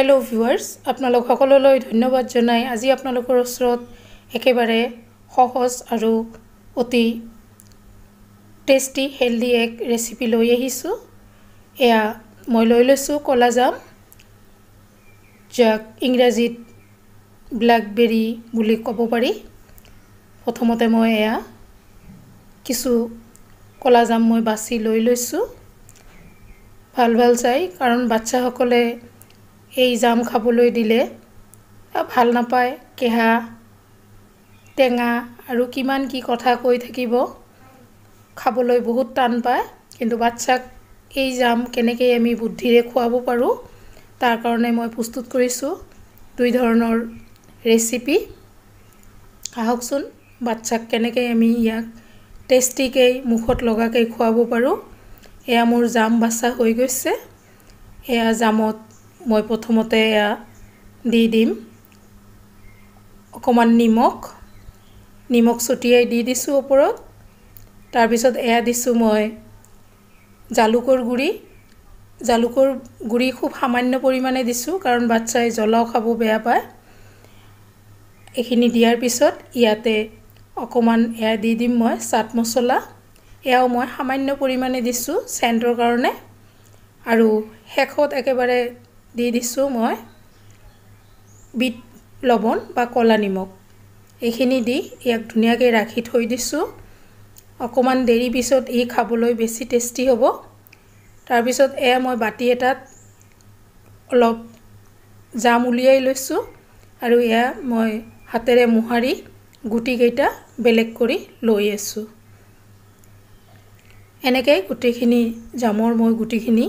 hello viewers आपनालोक सकलोলৈ धन्यवाद जनाई আজি आपनालोকৰ ওচৰত একেবাৰে সহজ আৰু অতি টেস্টি হেলদি এক ৰেচিপি লৈ আহিছো এয়া মই লৈ লৈছো কলা জাম যাক ইংৰাজীত ব্ল্যাকবেৰী বুলি ক'ব পাৰি প্ৰথমতে মই এয়া কিছু কলা জাম মই বাছি লৈ লৈছো ভাল ভাল চাই কাৰণ বাচ্চা সকলে এই জাম খাবলৈ দিলে ভাল নাপায় কেহা টেঙা আৰু কিমান কি কথা কৈ থাকিব খাবলৈ বহুত টান পায় কিন্তু বাচ্চাক এই জাম কেনেকৈ আমি বুদ্ধিৰে খুৱাব পাৰো তাৰ কাৰণে মই প্ৰস্তুত কৰিছো দুই ধৰণৰ ৰেচিপি আহকচোন বাচ্চাক কেনেকৈ আমি ইয়াক টেস্টিকে মুখত লগাকৈ খুৱাব পাৰো এয়া মোৰ জাম বাছা হৈ গৈছে এয়া জামত মই প্ৰথমতে এয়া দি দিম অকমান নিমখ ছটিয়াই দি দিছো ওপৰত তাৰ পিছত এয়া দিছো মই জালুকৰ গুৰি খুব সামান্য পৰিমাণে দিছো কাৰণ বাচ্চাই জ্বলাও খাব বেয়া পায় এখিনি দিয়াৰ পিছত ইয়াতে অকমান এয়া দি দিম মই চাট মছলা এয়াও মই সামান্য পৰিমাণে দিছো সেন্টৰ কাৰণে আৰু হেখত একেবাৰে দি দিছো মই বিট লবণ বা কলা নিমখ এখিনি দি ইয়াক ধুনিয়াকৈ ৰাখি থৈ দিছো অকমান দেৰি পিছত ই খাবলৈ বেছি টেস্টি হ'ব তাৰ পিছত এয়া মই বাটি এটাত অলপ জাম উলিয়াই লৈছো আৰু এয়া মই হাতেৰে মুহাৰি গুটি কেইটা বেলেগ কৰি লৈ আছো এনেকৈ গুটিখিনি জামৰ মই গুটিখিনি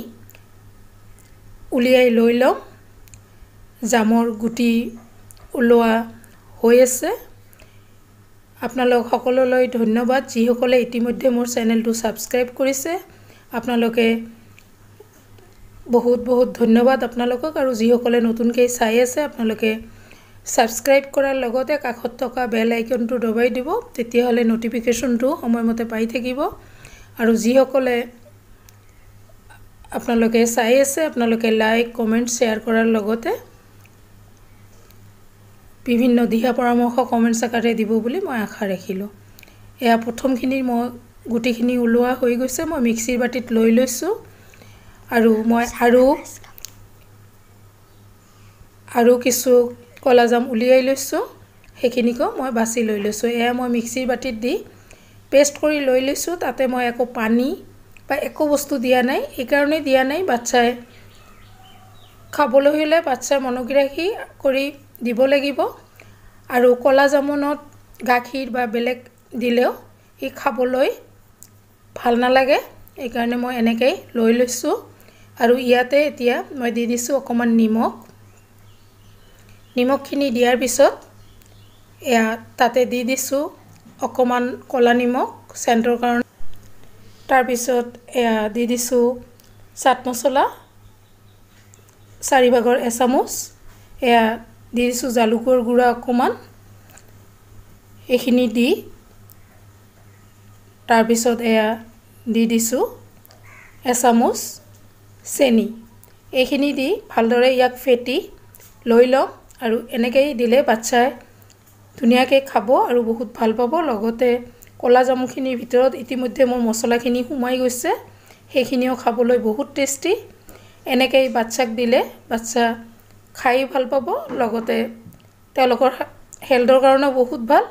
উলিয়াই লৈ লম জামৰ গুটি উলোৱা হৈ আছে আপোনালোক সকলোলৈ ধন্যবাদ যি সকলে ইতিমধ্যে মোৰ চেনেলটো সাবস্ক্ৰাইব কৰিছে আপোনালোকে বহুত ধন্যবাদ আপোনালোকক আৰু যি সকলে নতুনকৈ চাই আছে আপোনালোকে সাবস্ক্ৰাইব কৰাৰ লগতে কাষত থকা বেল আইকনটো দবাই দিব তেতিয়া হলে নটিফিকেশনটো সময়মতে পাই থাকিব আৰু যি সকলে আপোনালোকে চাই আছে আপোনালোকে লাইক কমেন্ট শেয়াৰ কৰাৰ লগতে বিভিন্ন দিহা পৰামৰ্শ কমেন্ট আকাৰে দিব বুলি মই আশা ৰাখিলো এয়া প্ৰথমখিনিৰ মই গুটিখিনি উলোৱা হৈ গৈছে মই মিক্সিৰ বাটিত লৈ লৈছো আৰু মই আৰু কিছু কলা জাম উলিয়াই লৈছো হেখিনিকো মই বাছি লৈ লৈছো এয়া মই মিক্সিৰ বাটিত দি পেষ্ট কৰি লৈ লৈছো তাতে মই একো পানী বা একো বস্তু দিয়া নাই এই কাৰণে দিয়া নাই বাচ্চাই খাবলৈ হলে বাচ্চা মনোগ্ৰাহী কৰি দিব লাগিব আৰু কলা জামনত গাখীৰ বা বেলেগ দিলেও ই খাবলৈ ভাল নালাগে এই কাৰণে মই এনেকৈ লৈ লৈছো আৰু ইয়াতে এতিয়া মই দি দিছো অকমান নিমখখিনি দিয়াৰ পিছত এয়া তাতে দি দিছো অকমান কলা নিমখ সেন্টৰ কাৰণে তাৰ পিছত এয়া দি দিছো চাট মছলা 4 ভাগৰ এচামুচ এয়া দি দিছো জালুকৰ গুড়া অকমান এখিনি দি তাৰ পিছত এয়া দি দিছো এচামুচ চেনি এখিনি দি ভালদৰে ইয়াক ফেটি লৈ লম আৰু এনেকৈ দিলে বাচ্চাই ধুনিয়াকৈ খাব আৰু বহুত ভাল পাব লগতে কলা জামুখিনিৰ ভিতৰত ইতিমধ্যে মোৰ মছলাখিনি সোমাই গৈছে হেখিনিও খাবলৈ বহুত টেস্টি এনেকৈ বাচ্চাক দিলে বাচ্চা খাই ভাল পাব লগতে তেওঁলোকৰ হেলথৰ কাৰণে বহুত ভাল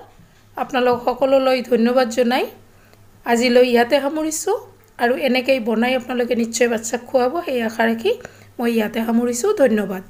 আপোনালোক সকলোলৈ ধন্যবাদ জনাই আজিলৈ ইয়াতে সামৰিছো আৰু এনেকৈ বনাই আপোনালোকে নিশ্চয় বাচ্চাক খুৱাব সেই আশা ৰাখি মই ইয়াতে সামৰিছো ধন্যবাদ